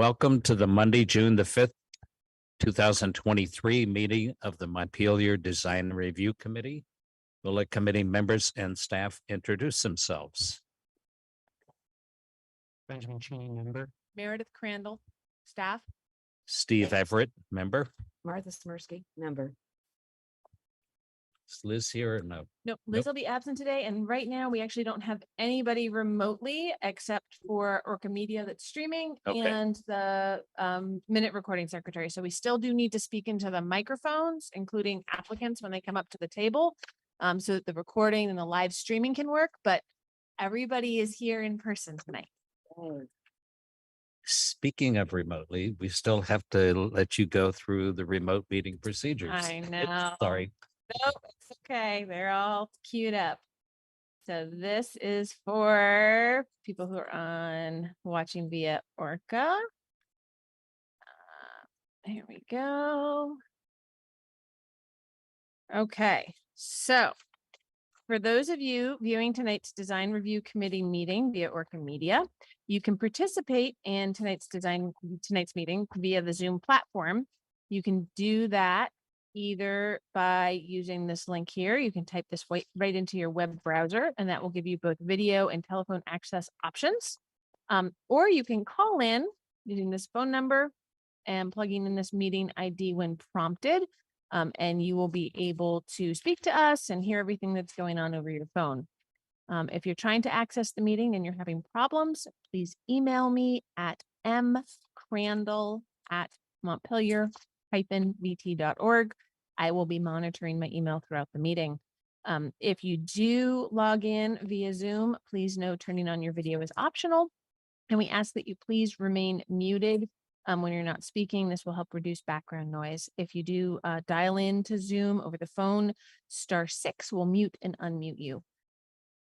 Welcome to the Monday, June the 5th, 2023 meeting of the Montpelier Design Review Committee. Will let committee members and staff introduce themselves. Benjamin Cheney, member. Meredith Crandall, staff. Steve Everett, member. Martha Smirsky, member. Is Liz here or no? No, Liz will be absent today. And right now we actually don't have anybody remotely except for ORCA Media that's streaming Okay. and the minute recording secretary. So we still do need to speak into the microphones, including applicants when they come up to the table, so that the recording and the live streaming can work. But everybody is here in person tonight. Speaking of remotely, we still have to let you go through the remote meeting procedures. I know. Sorry. Nope, it's okay. They're all queued up. So this is for people who are watching via ORCA. Here we go. Okay, so for those of you viewing tonight's Design Review Committee meeting via ORCA Media, you can participate in tonight's meeting via the Zoom platform. You can do that either by using this link here. You can type this right into your web browser, and that will give you both video and telephone access options. Or you can call in using this phone number and plugging in this meeting ID when prompted. And you will be able to speak to us and hear everything that's going on over your phone. If you're trying to access the meeting and you're having problems, please email me at mcrandall@montpelier-vt.org. I will be monitoring my email throughout the meeting. If you do log in via Zoom, please know turning on your video is optional. And we ask that you please remain muted when you're not speaking. This will help reduce background noise. If you do dial in to Zoom over the phone, *6 will mute and unmute you.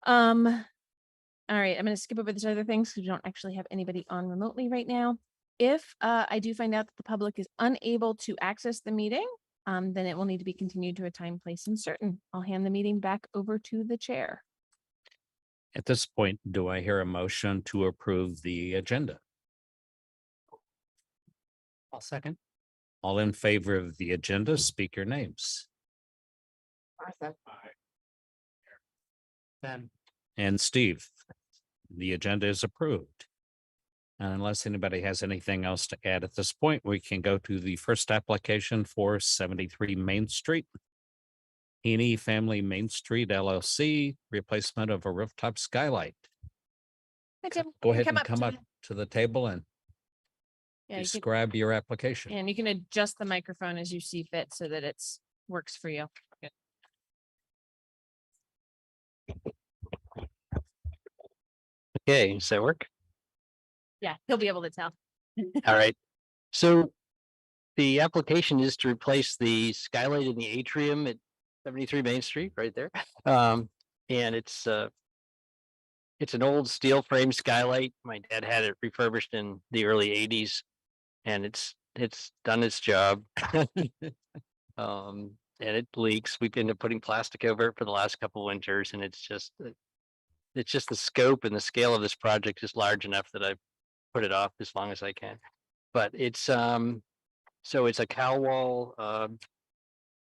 All right, I'm going to skip over these other things because we don't actually have anybody on remotely right now. If I do find out that the public is unable to access the meeting, then it will need to be continued to a time, place, and certain. I'll hand the meeting back over to the chair. At this point, do I hear a motion to approve the agenda? I'll second. All in favor of the agenda, speak your names. Martha. Ben. And Steve, the agenda is approved. And unless anybody has anything else to add at this point, we can go to the first application for 73 Main Street. Heaney Family Main Street LLC, replacement of a rooftop skylight. Hi, Tim. Go You ahead can and come up to the table and Yeah, you can, describe your application. and you can adjust the microphone as you see fit so that it's works for you. Good. Okay, does that work? Yeah, he'll be able to tell. All right. So the application is to replace the skylight in the atrium at 73 Main Street, right there. And it's an old steel frame skylight. My dad had it refurbished in the early 80s, and it's done its job. And it leaks. We've been putting plastic over it for the last couple of winters, and it's just the scope and the scale of this project is large enough that I've put it off as long as I can. But it's so it's a cowl wall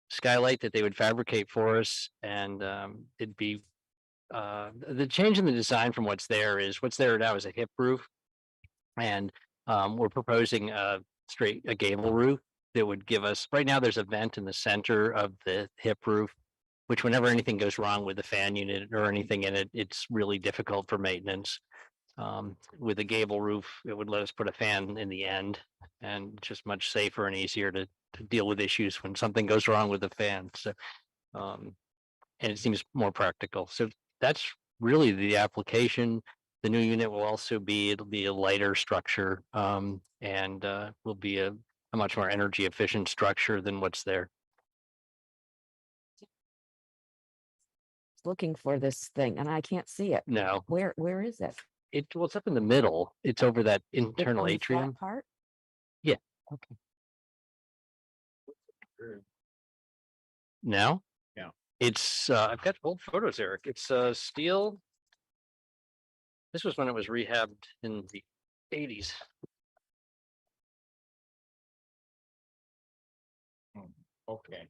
skylight that they would fabricate for us, and it'd be the change in the design from what's there now is a hip roof, and we're proposing a gable roof that would give us, right now there's a vent in the center of the hip roof, which whenever anything goes wrong with the fan unit or anything in it, it's really difficult for maintenance. With a gable roof, it would let us put a fan in the end, and just much safer and easier to deal with issues when something goes wrong with the fan. So, and it seems more practical. So that's really the application. The new unit will also it'll be a lighter structure, and will be a much more energy efficient structure than what's there. Looking for this thing and I can't see it. No, Where is it? it's up in the middle. It's over that It's internal on the flat atrium. part? Yeah. Okay. Now? Yeah. It's I've got old photos, Eric. It's steel. This was when it was rehabbed in the 80s. Okay.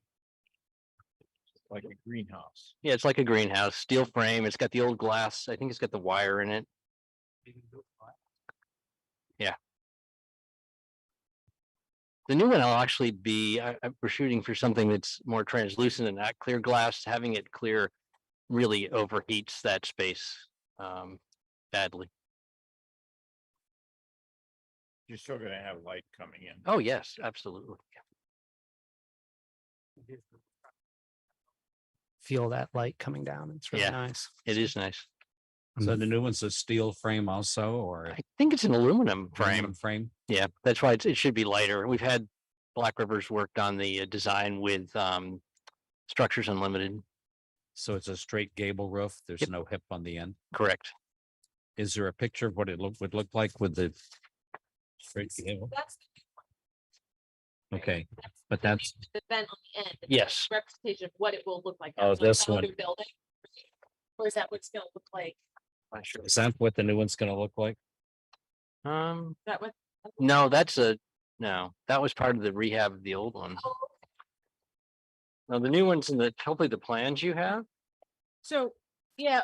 Like a greenhouse. Yeah, it's like a greenhouse, steel frame. It's got the old glass. I think it's got the wire in it. Yeah. The new one will actually be, we're shooting for something that's more translucent and not clear glass. Having it clear really overheats that space badly. You're still gonna have light coming in. Oh, yes, absolutely. Feel that light coming down. It's really Yeah. nice. It is nice. So the new one's a steel frame also, or I think it's an aluminum frame. aluminum frame? Yeah, that's why it should be lighter. We've had Black Rivers worked on the design with Structures Unlimited. So it's a straight gable roof. There's Yep. no hip on the end. Correct. Is there a picture of what it would look like with the straight gable? That's Okay, but that's, the vent on the end. Yes. Representation of what it will look like. Oh, That's like this how one. they're building. Or is that what's gonna look like? is that what the new one's gonna look like? Um, Is that what? no, no, that was part of the rehab of the old one. Oh, No, the new one's in hopefully the plans you have. so, yeah,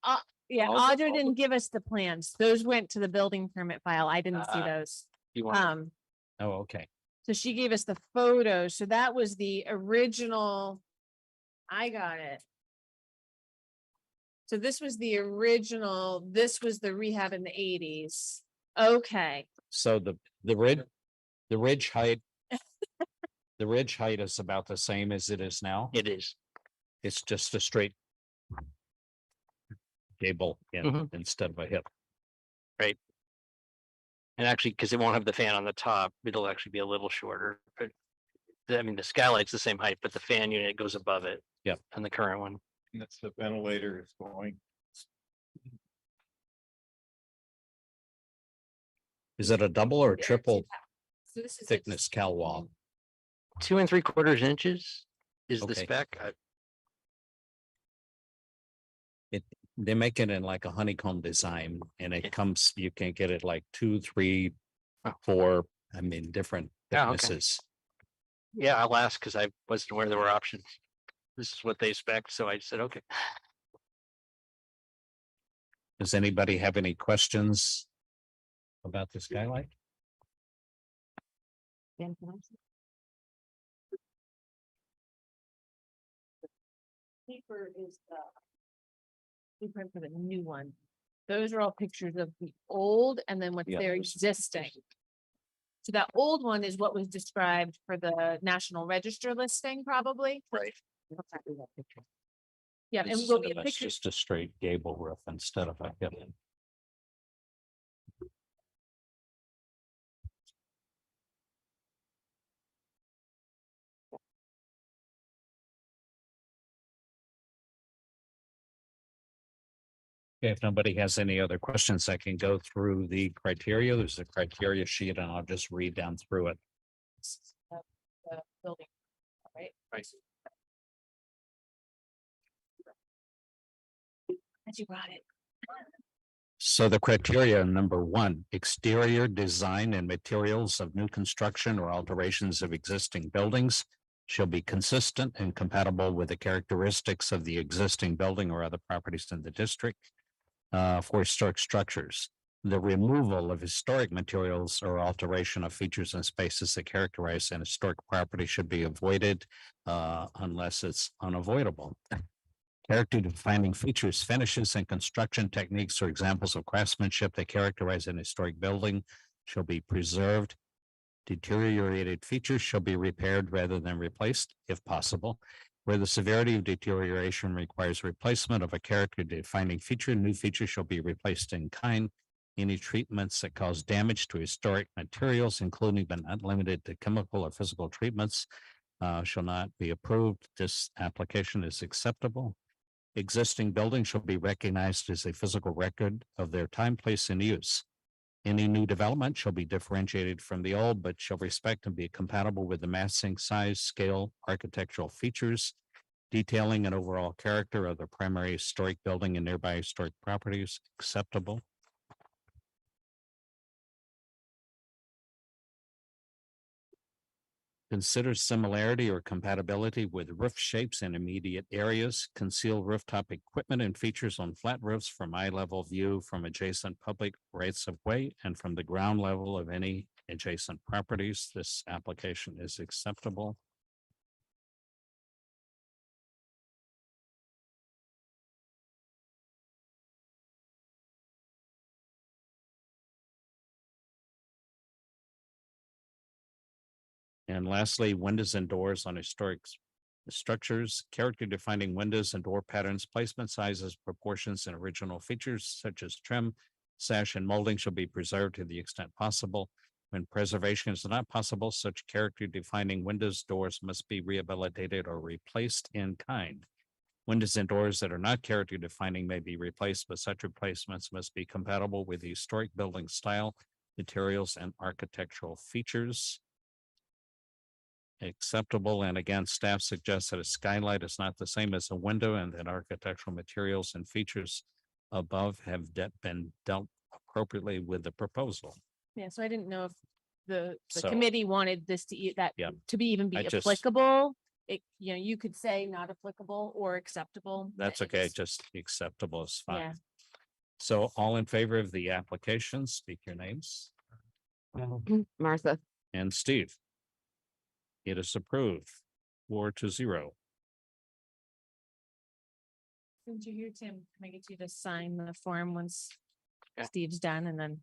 All the- Audra all the- didn't give us the plans. Those went to the building permit file. I didn't see Ah. those. You want, Oh, okay. So she gave us the photos. So that was the original. I got it. So this was the original, this was the rehab in the 80s. Okay, So the ridge height. The ridge height is about the same as it is now. it is. It's just a straight gable instead of a hip. And actually, because it won't have the fan on the top, it'll actually be a little shorter, but I mean, the skylight's the same height, but the fan unit goes above it. Yep. On the current one. That's the ventilator is going. Is it a double or Yeah, triple so this is. thickness cowl wall? 2 3/4 inches is the Okay. spec. They make it in like a honeycomb design and Yeah. it comes, you can get it like 2, 3, Oh. 4, I mean, different Yeah, okay. thicknesses. Yeah, I'll ask because I wasn't aware there were options. This is what they spec, so I said, okay. Does anybody have any questions about the skylight? Ben, can I see? Paper is the. Blueprint for the new one. Those are all pictures of the old and then what's Yeah. there existing. So that old one is what was described for the National Register listing, probably. Right. Exactly that picture. Yeah, and This- will be a That's picture. just a straight gable roof instead of a hip. Okay, if nobody has any other questions, I can go through the criteria. There's a criteria sheet and I'll just read down through it. The building, right? Right. As you brought it. So the criteria, number 1, exterior design and materials of new construction or alterations of existing buildings shall be consistent and compatible with the characteristics of the existing building or other properties in the district. For historic structures, the removal of historic materials or alteration of features and spaces that characterize an historic property should be avoided unless it's unavoidable. Character defining features, finishes, and construction techniques or examples of craftsmanship that characterize an historic building shall be preserved. Deteriorated features shall be repaired rather than replaced, if possible. Where the severity of deterioration requires replacement of a character defining feature, new features shall be replaced in kind. Any treatments that cause damage to historic materials, including but not limited to chemical or physical treatments, shall not be approved. This application is acceptable. Existing buildings shall be recognized as a physical record of their time, place, and use. Any new development shall be differentiated from the old, but shall respect and be compatible with the massing, size, scale, architectural features, detailing and overall character of the primary historic building and nearby historic properties acceptable. Consider similarity or compatibility with roof shapes in immediate areas, conceal rooftop equipment and features on flat roofs from eye level view from adjacent public rights of way and from the ground level of any adjacent properties. This application is acceptable. And lastly, windows and doors on historic structures, character defining windows and door patterns, placement sizes, proportions, and original features such as trim, sash, and molding shall be preserved to the extent possible. When preservation is not possible, such character defining windows, doors must be rehabilitated or replaced in kind. Windows and doors that are not character defining may be replaced, but such replacements must be compatible with the historic building style, materials, and architectural features. Acceptable, and again, staff suggests that a skylight is not the same as a window and that architectural materials and features above have been dealt appropriately with the proposal. Yeah, so I didn't know if the So- committee wanted this to that Yeah. to be even be I just- applicable. It, you could say not applicable or acceptable. That's It okay, just- just acceptable is Yeah, fine. So all in favor of the application, speak your names. Martha. And Steve. It is approved 4-0. since you're here, Tim, can I get you to sign the form once Okay. Steve's done, and then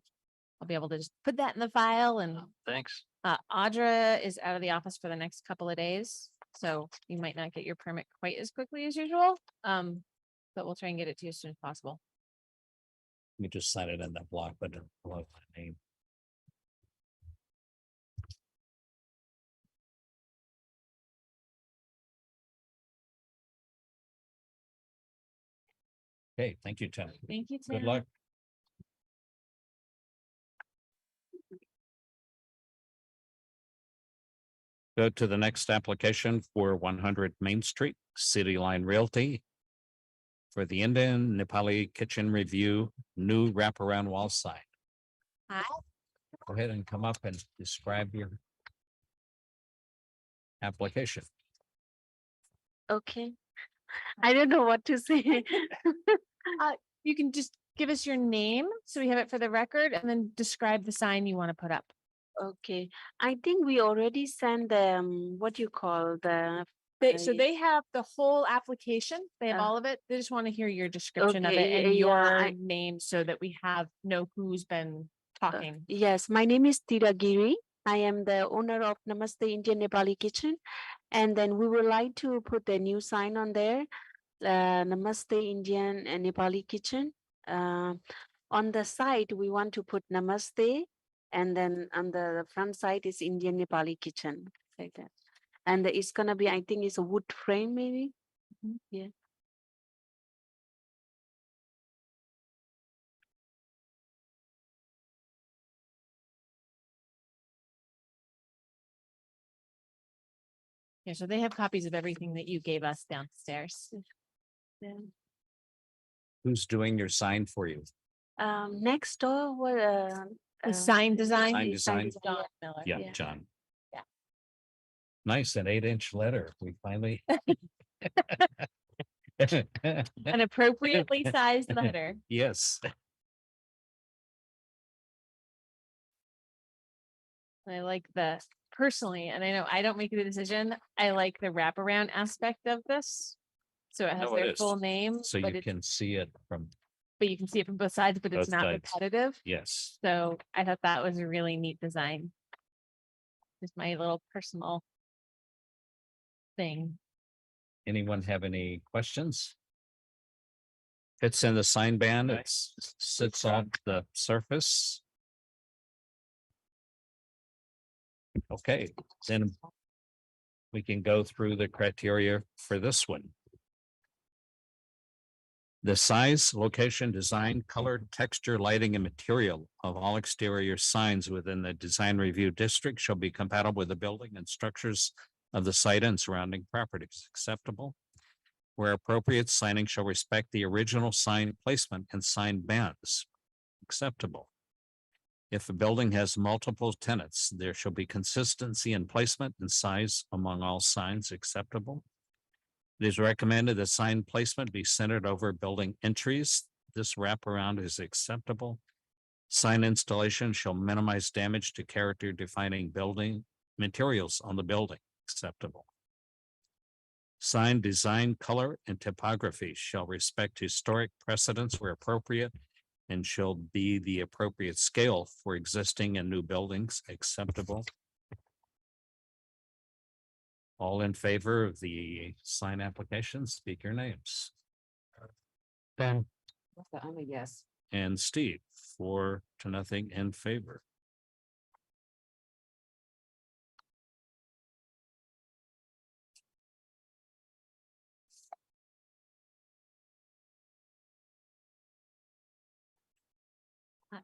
I'll be able to just put that in the file. And Thanks. Audra is out of the office for the next couple of days, so you might not get your permit quite as quickly as usual. But we'll try and get it to you as soon as possible. Let me just sign it in that block, but below my name. Okay, thank you, Tim. Thank you, Tim. Good luck. Go to the next application for 100 Main Street, City Line Realty. For the Indian Nepali Kitchen Review, new wraparound wall sign. Hi. Go ahead and come up and describe your application. Okay. I don't know what to say. You can just give us your name so we have it for the record, and then describe the sign you want to put up. Okay. I think we already sent them, what you call the. So they have the whole application. They have Uh, all of it. They just want to hear your description of it Okay, and yeah, your I- name so that we know who's been talking. Yes, my name is Tira Giri. I am the owner of Namaste Indian Nepali Kitchen. And then we would like to put a new sign on there. Namaste Indian and Nepali Kitchen. On the side, we want to put Namaste. And then on the front side is Indian Nepali Kitchen, like that. And it's gonna be, I think it's a wood frame maybe. Mhm. Yeah. Yeah, so they have copies of everything that you gave us downstairs. Yeah. Who's doing your sign for you? Next door, what, The sign design. Sign design? John Miller. Yeah, yeah. John. Yeah. Nice, an 8-inch letter. We finally. An appropriately sized letter. Yes. I like personally, and I know I don't make the decision. I like the wraparound aspect of this. So it has No, it their is. full name, So but you can see it from, you can see it from both sides, but it's Both not sides. repetitive. yes. So I thought that was a really neat design. Just my little personal thing. Anyone have any questions? Fits in the sign band, Okay. it sits on the surface. Okay, then we can go through the criteria for this one. The size, location, design, color, texture, lighting, and material of all exterior signs within the design review district shall be compatible with the building and structures of the site and surrounding properties. Acceptable. Where appropriate, signing shall respect the original sign placement and sign bands. Acceptable. If a building has multiple tenants, there shall be consistency in placement and size among all signs acceptable. It is recommended that sign placement be centered over building entries. This wraparound is acceptable. Sign installation shall minimize damage to character defining building materials on the building. Acceptable. Sign design, color, and typography shall respect historic precedents where appropriate and shall be the appropriate scale for existing and new buildings. Acceptable. All in favor of the sign application, speak your names. Ben, I'm a yes. And Steve, 4-0 in favor.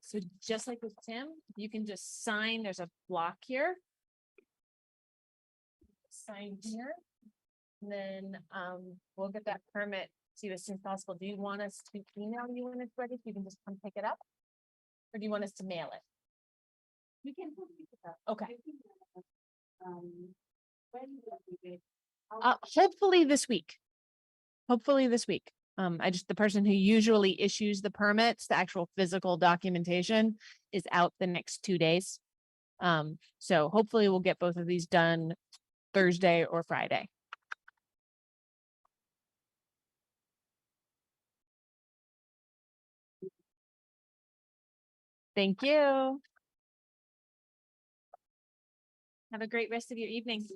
So just like with Tim, you can just sign, there's a block here. Sign here. And then we'll get that permit to you as soon as possible. Do you want us to email you when it's ready? So you can just come pick it up? Or do you want us to mail it? We can. Okay. Hopefully this week. Hopefully this week. The person who usually issues the permits, the actual physical documentation is out the next 2 days. So hopefully we'll get both of these done Thursday or Friday. Thank you. Have a great rest of your evening.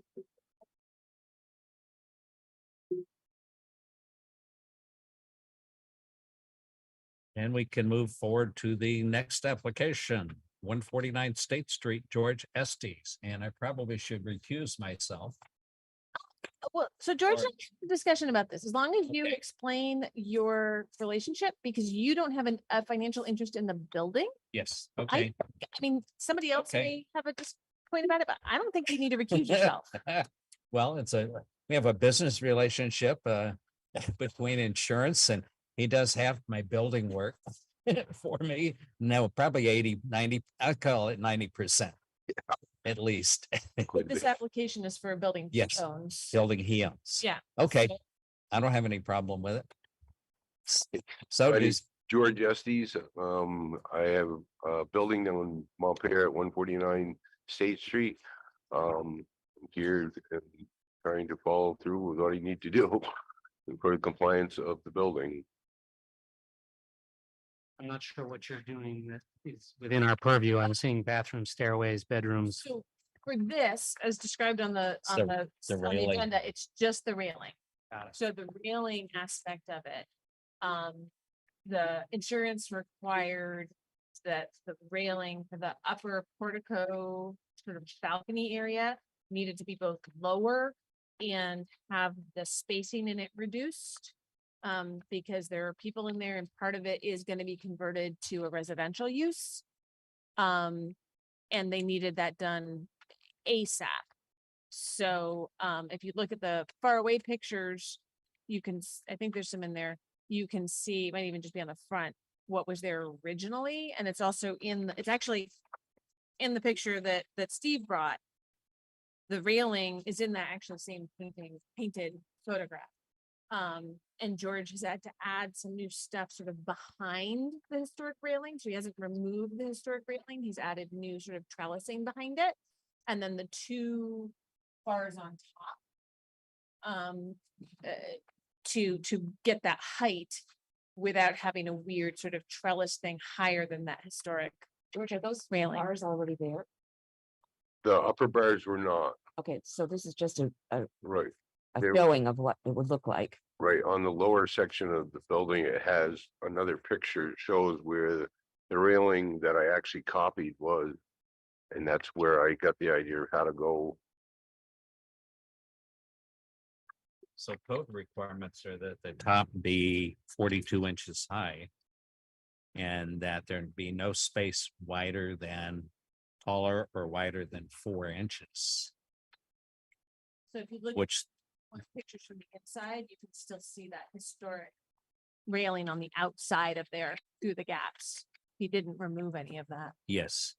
And we can move forward to the next application, 149 State Street, George Estes. And I probably should recuse myself. Well, so George, Or- let's have a discussion about this, as long as you explain your relationship, because you don't have a financial interest in the building. Yes, okay. I mean, somebody else Okay. may have a point about it, but I don't think you need to recuse yourself. Well, we have a business relationship between insurance, and he does have my building work for me. No, probably 80-90, I'd call it 90%. At least. This application is for a building. he Yes. owns. Building he owns. Yeah. Okay, So- I don't have any problem with it. So My does, name's George Estes. I have a building on Montpelier at 149 State Street. Here and trying to follow through with what I need to do for the compliance of the building. I'm not sure what you're doing that is within our purview. I'm seeing bathrooms, stairways, bedrooms. So for this, as described on the, the- on the railing. agenda, it's just the railing. Got it. So the railing aspect of it, the insurance required that the railing for the upper portico sort of balcony area needed to be both lower and have the spacing in it reduced. Because there are people in there and part of it is going to be converted to a residential use. And they needed that done ASAP. So, if you look at the far away pictures, you can, I think there's some in there, you can see, it might even just be on the front, what was there originally, and it's also it's actually in the picture that Steve brought. The railing is in that actual same painted photograph. And George has had to add some new stuff sort of behind the historic railing, so he hasn't removed the historic railing, he's added new sort of trellising behind it. And then the two bars on top. To get that height without having a weird sort of trellis thing higher than that historic. George, are those Railing. bars already there? The upper bars were not, Okay, so this is just a right, There- showing of what it would look like. right on the lower section of the building. It has another picture, shows where the railing that I actually copied was. And that's where I got the idea of how to go. so code requirements are that the top be 42 inches high. And that there'd be no space wider than, taller or wider than 4 inches, So if you look which at pictures from the inside, you can still see that historic railing on the outside of there through the gaps. He didn't remove any of that. yes,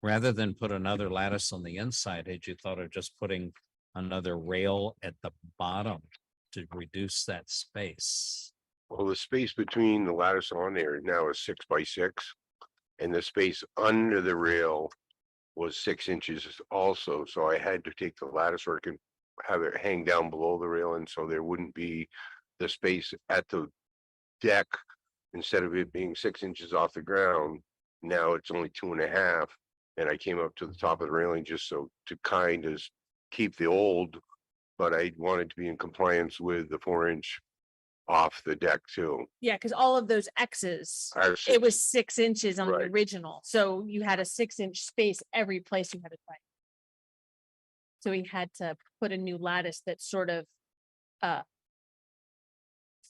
rather than put another lattice on the inside, had you thought of just putting another rail at the bottom to reduce that space? Well, the space between the lattice on there now is 6 by 6. And the space under the rail was 6 inches also. So I had to take the lattice work and have it hang down below the rail. And so there wouldn't be the space at the deck. Instead of it being 6 inches off the ground, now it's only 2.5. And I came up to the top of the railing just so to kind of keep the old, but I wanted to be in compliance with the 4 inch off the deck too. Yeah, because all of those X's, Are it was 6 6 inches on the Right. original, so you had a 6 inch space every place you had it right. So we had to put a new lattice that sort of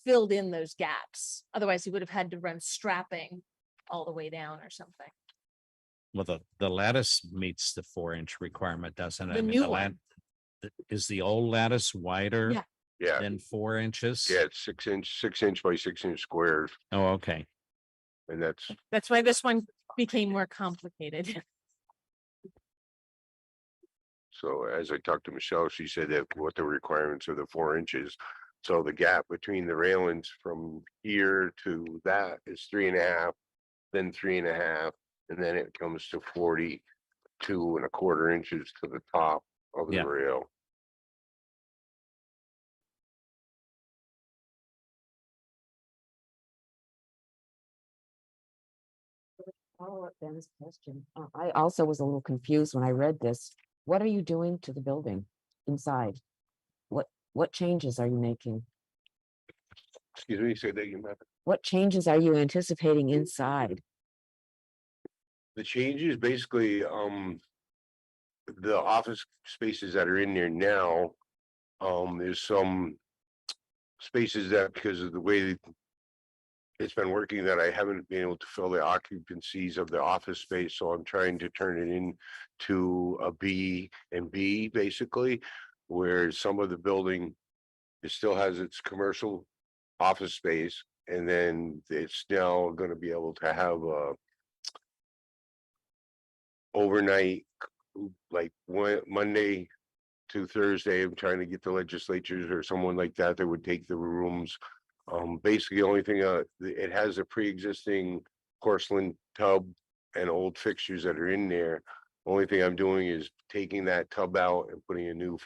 filled in those gaps. Otherwise, he would have had to run strapping all the way down or something. Well, the lattice meets the 4 inch requirement, doesn't it? The I mean, new the one. is the old lattice wider Yeah. Yeah, than 4 inches? yeah, it's 6 inch by 6 inch squares. Oh, okay. And that's, That's why this one became more complicated. so as I talked to Michelle, she said that what the requirements are the 4 inches. So the gap between the railings from here to that is 3.5, then 3.5, and then it comes to 42.25 inches to the top of the Yeah. rail. Follow up Ben's question. I also was a little confused when I read this. What are you doing to the building inside? What changes are you making? Excuse me, say that again. What changes are you anticipating inside? The changes basically, the office spaces that are in there now, there's some spaces that because of the way it's been working that I haven't been able to fill the occupancies of the office space, so I'm trying to turn it into a B and B basically, where some of the building, it still has its commercial office space, and then it's now gonna be able to have a overnight, like Monday to Thursday. I'm trying to get the legislatures or someone like that that would take the rooms. Basically, the only thing, it has a pre-existing porcelain tub and old fixtures that are in there. Only thing I'm doing is taking that tub out and putting a new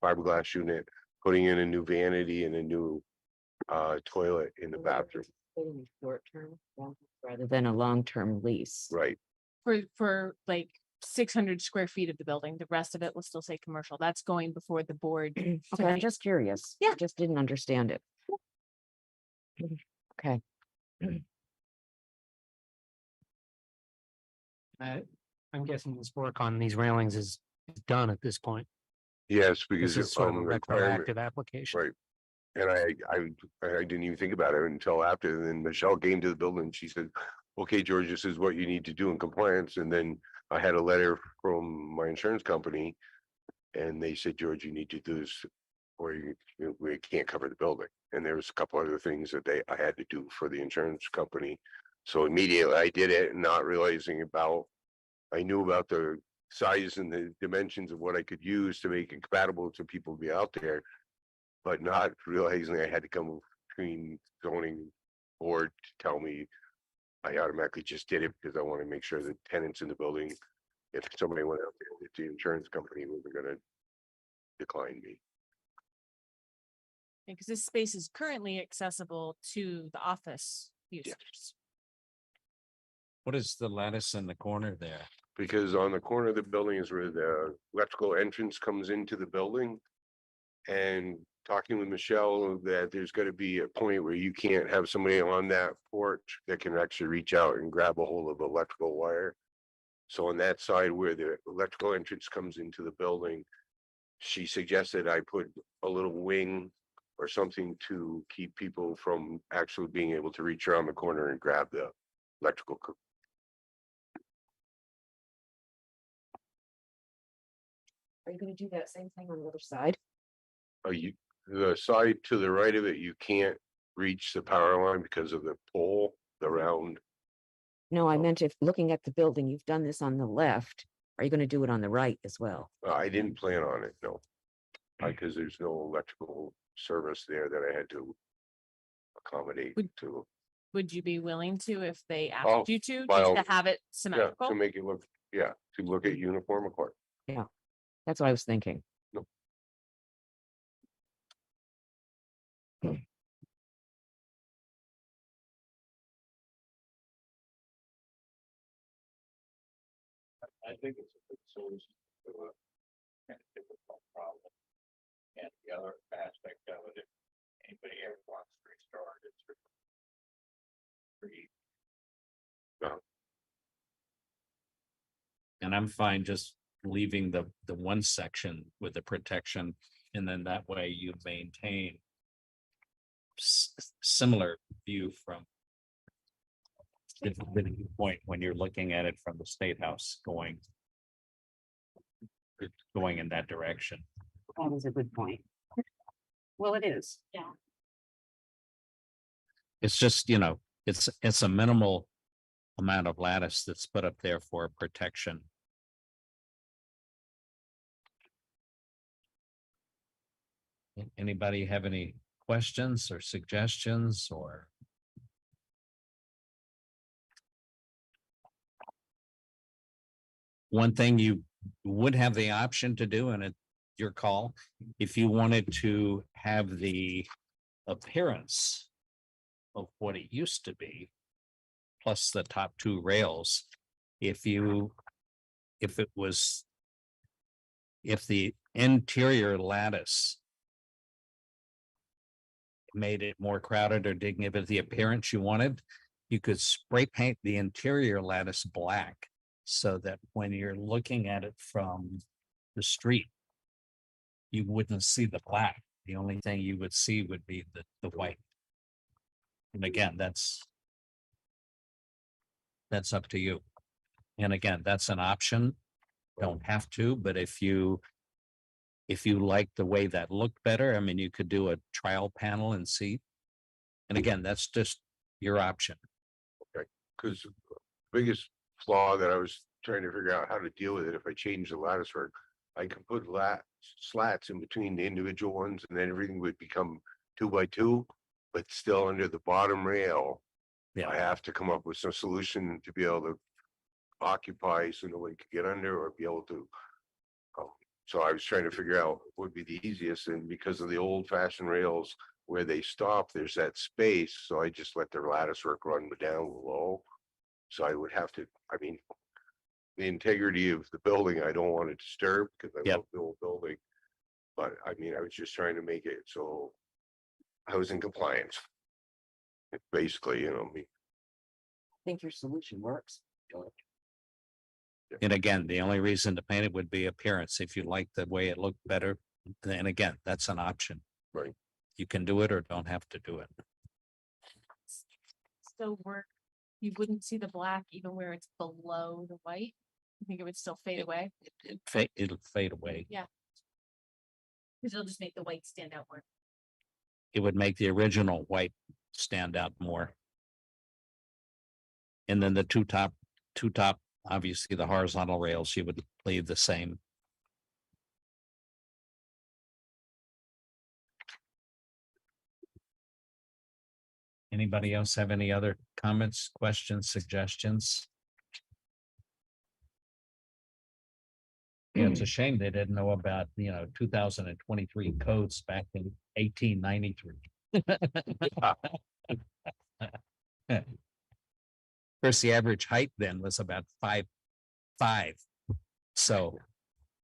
fiberglass unit, putting in a new vanity and a new toilet in the bathroom. Short term rather than a long-term lease. Right. For like 600 square feet of the building, the rest of it will still say commercial. That's going before the board. to Okay, I'm make- just curious. Yeah. Just didn't understand it. Okay. I'm guessing this work on these railings is done at this point. Yes, This because is sort of a requirement, retroactive application. right. And I didn't even think about it until after, and then Michelle came to the building, she said, okay, George, this is what you need to do in compliance, and then I had a letter from my insurance company. And they said, George, you need to do this, or we can't cover the building. And there was a couple other things that I had to do for the insurance company. So immediately I did it, not realizing I knew about the size and the dimensions of what I could use to make it compatible to people to be out there, but not realizing I had to come between zoning board to tell me. I automatically just did it because I want to make sure the tenants in the building, if somebody went out there, that the insurance company wasn't gonna decline me. Because this space is currently accessible to the office users. What is the lattice in the corner there? Because on the corner of the building is where the electrical entrance comes into the building. And talking with Michelle, that there's gonna be a point where you can't have somebody on that porch that can actually reach out and grab a hold of electrical wire. So on that side where the electrical entrance comes into the building, she suggested I put a little wing or something to keep people from actually being able to reach around the corner and grab the electrical. Are you gonna do that same thing on the other side? The side to the right of it, you can't reach the power line because of the pole, the round. No, I meant if looking at the building, you've done this on the left. Are you gonna do it on the right as well? I didn't plan on it, no. Because there's no electrical service there that I had to accommodate Would- to, Would you be willing to if they Oh, asked you to, by just all- to have it yeah, symmetrical? to make it look, yeah, to look at uniform accord. That's what I was thinking. I think it's a good solution to a kind of difficult problem. And the other aspect of it, if anybody ever wants to restore it, it's free. And I'm fine just leaving the one section with the protection, and then that way you maintain similar view from the point when you're looking at it from the State House going in that direction. That was a good point. Well, it is. It's just, you know, it's a minimal amount of lattice that's put up there for protection. Anybody have any questions or suggestions or? One thing you would have the option to do, and it's your call, if you wanted to have the appearance of what it used to be, plus the top two rails, if the interior lattice made it more crowded or didn't give it the appearance you wanted, you could spray paint the interior lattice black so that when you're looking at it from the street, you wouldn't see the black. The only thing you would see would be the white. And again, that's up to you. And again, that's an option. Don't have to, but if you like the way that looked better, I mean, you could do a trial panel and see. And again, that's just your option. Because biggest flaw that I was trying to figure out how to deal with it, if I change the lattice work, I can put slats in between the individual ones and then everything would become 2 by 2, but still under the bottom rail. Yeah. I have to come up with some solution to be able to occupy so nobody could get under or be able to. So I was trying to figure out what would be the easiest, and because of the old fashioned rails where they stop, there's that space, so I just let the lattice work run down below. So I would have to, I mean, the integrity of the building, I don't want to disturb because I Yep. love the old building. But I mean, I was just trying to make it so I was in compliance. Basically, you know, I think your solution works. And again, the only reason to paint it would be appearance. If you like the way it looked better, then again, that's an option. Right. You can do it or don't have to do it. Still work. You wouldn't see the black even where it's below the white. You think it would still fade away? It'll fade away. Because it'll just make the white stand out more. It would make the original white stand out more. And then the two top, obviously the horizontal rails, you would leave the same. Anybody else have any other comments, questions, suggestions? Yeah, it's a shame they didn't know about, 2023 codes back in 1893. Of course, the average height then was about 5'5". So,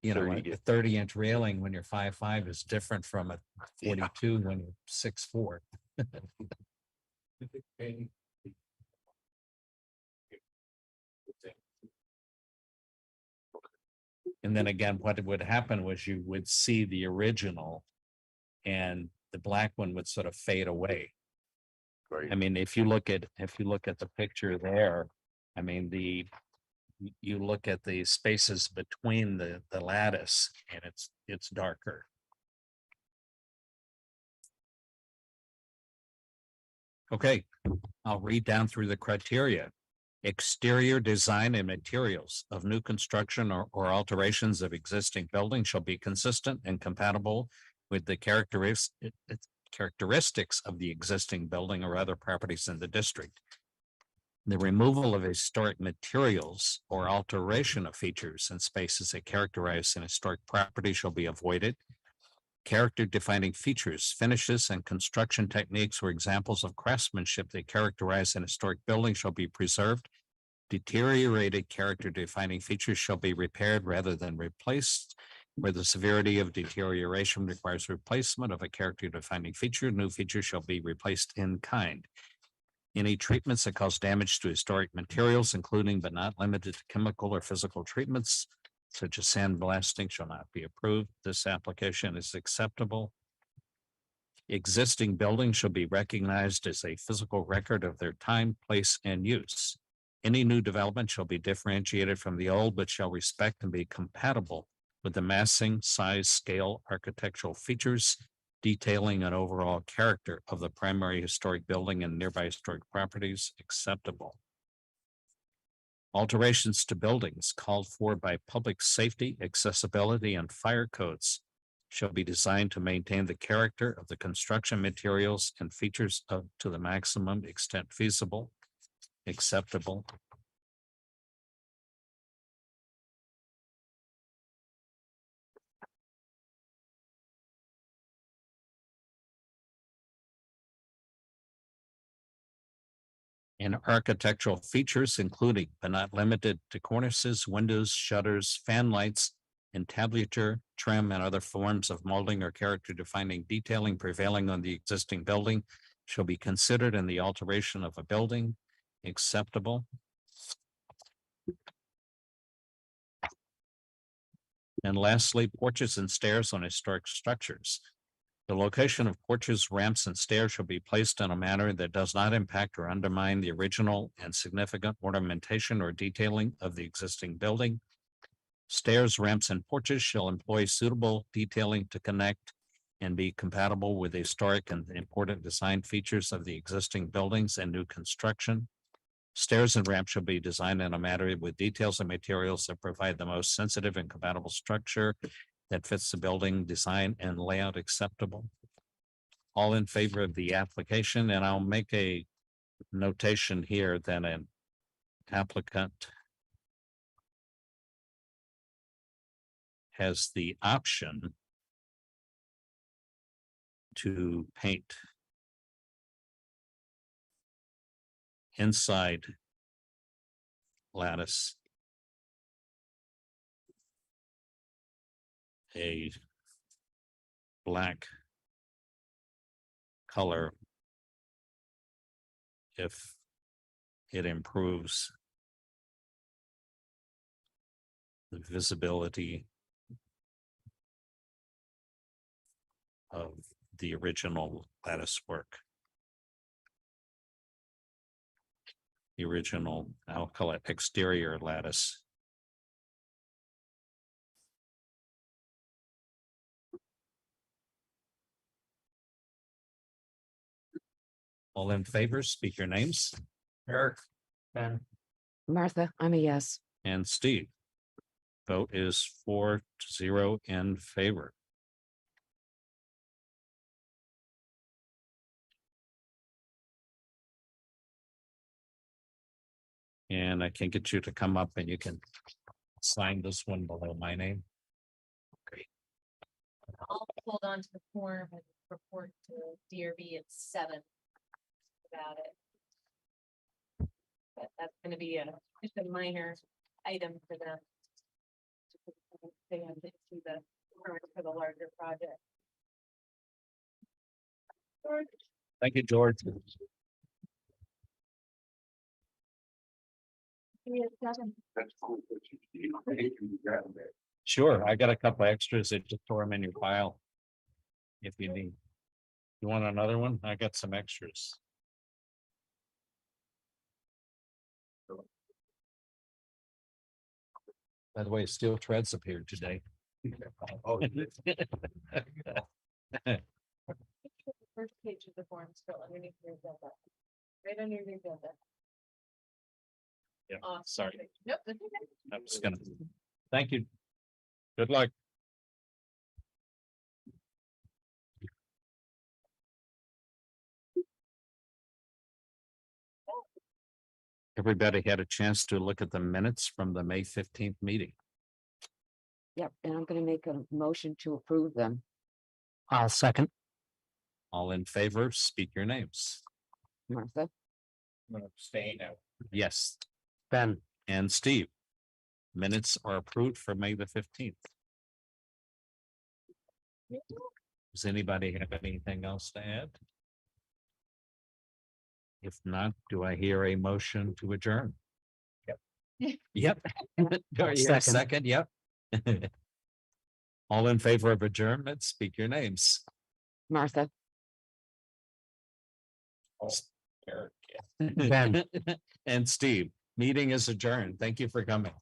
a 30-inch railing when you're 5'5" is different from a 42 when you're 6'4". And then again, what would happen was you would see the original and the black one would sort of fade away. right. I mean, if you look at the picture there, I mean, you look at the spaces between the lattice and it's darker. Okay, I'll read down through the criteria. Exterior design and materials of new construction or alterations of existing buildings shall be consistent and compatible with the characteristics of the existing building or other properties in the district. The removal of historic materials or alteration of features and spaces that characterize an historic property shall be avoided. Character defining features, finishes, and construction techniques or examples of craftsmanship that characterize an historic building shall be preserved. Deteriorated character defining features shall be repaired rather than replaced. Where the severity of deterioration requires replacement of a character defining feature, new features shall be replaced in kind. Any treatments that cause damage to historic materials, including but not limited to chemical or physical treatments, such as sandblasting, shall not be approved. This application is acceptable. Existing buildings shall be recognized as a physical record of their time, place, and use. Any new development shall be differentiated from the old, but shall respect and be compatible with the massing, size, scale, architectural features, detailing and overall character of the primary historic building and nearby historic properties acceptable. Alterations to buildings called for by public safety, accessibility, and fire codes shall be designed to maintain the character of the construction materials and features to the maximum extent feasible, acceptable. And architectural features, including but not limited to cornices, windows, shutters, fan lights, entablature, trim, and other forms of molding or character defining detailing prevailing on the existing building shall be considered in the alteration of a building acceptable. And lastly, porches and stairs on historic structures. The location of porches, ramps, and stairs shall be placed in a manner that does not impact or undermine the original and significant ornamentation or detailing of the existing building. Stairs, ramps, and porches shall employ suitable detailing to connect and be compatible with the historic and important design features of the existing buildings and new construction. Stairs and ramps shall be designed in a manner with details and materials that provide the most sensitive and compatible structure that fits the building design and layout acceptable. All in favor of the application, and I'll make a notation here that an applicant has the option to paint inside lattice a black color if it improves the visibility of the original lattice work. The original, I'll call it exterior lattice. All in favor, speak your names. Eric. Ben. Martha, I'm a yes. And Steve. Vote is 4-0 in favor. And I can get you to come up and you can sign this one below my name. I'll hold on to the form and report to DRB at 7 about it. But that's gonna be just a minor item for them. They have to see the permit for the larger project. Thank you, George. That's cool. Sure, I got a couple extras that just tore them in your file. If you need. You want another one? I got some extras. By the way, steel treads appeared today. Oh, First page of the form still underneath your agenda. Right under your agenda. Yeah, sorry. Nope, that's okay. I was gonna, thank you. Good luck. Everybody had a chance to look at the minutes from the May 15th meeting. Yep, and I'm gonna make a motion to approve them. I'll second. All in favor, speak your names. Martha, I'm gonna abstain now. Yes, Ben, and Steve. Minutes are approved for May the 15th. Does anybody have anything else to add? If not, do I hear a motion to adjourn? Yep. Yep. Do I hear a Second. second? Yep. All in favor of adjournment, speak your names. Martha, Eric, yeah. Ben. And Steve, meeting is adjourned. Thank you for coming.